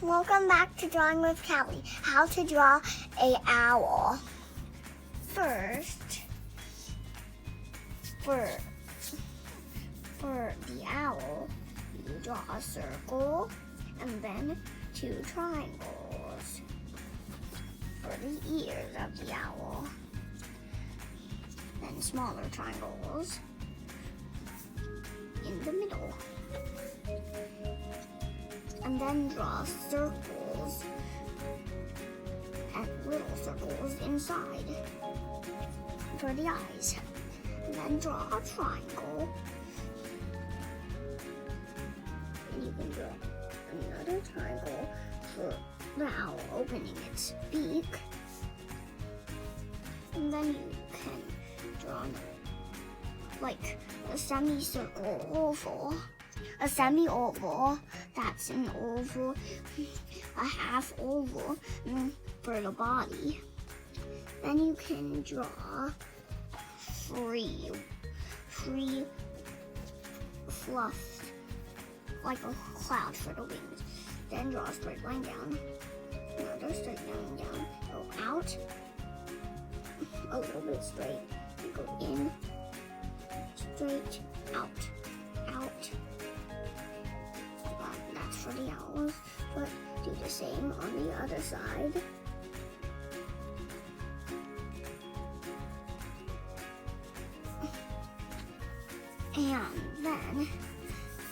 Welcome back to Drawing with Callie. How to draw a owl. First, for the owl, you draw a circle and then 2 triangles for the ears of the owl. Then smaller triangles in the middle. And then draw circles and little circles inside for the eyes. And then draw a triangle. And you can draw another triangle for the owl opening its beak. And then you can draw like a semicircle oval. A semi-oval, that's an oval, a half oval for the body. Then you can draw free fluff, like a cloud for the wings. Then draw a straight line down, another straight line down, go out, a little bit straight, go in, straight, out. For the owls, but do the same on the other side. And then,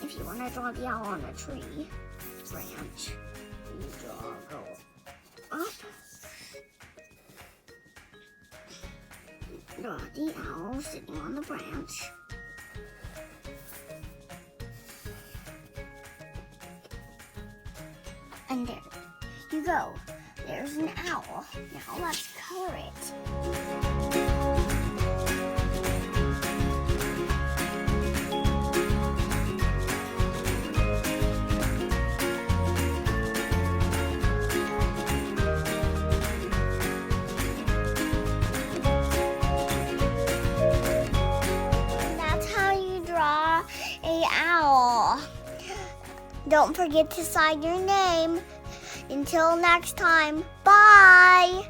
if you want to draw the owl on a tree branch, you go up, draw the owl sitting on the branch. And there you go. There's an owl. Now let's color it. That's how you draw an owl. Don't forget to sign your name. Until next time, bye!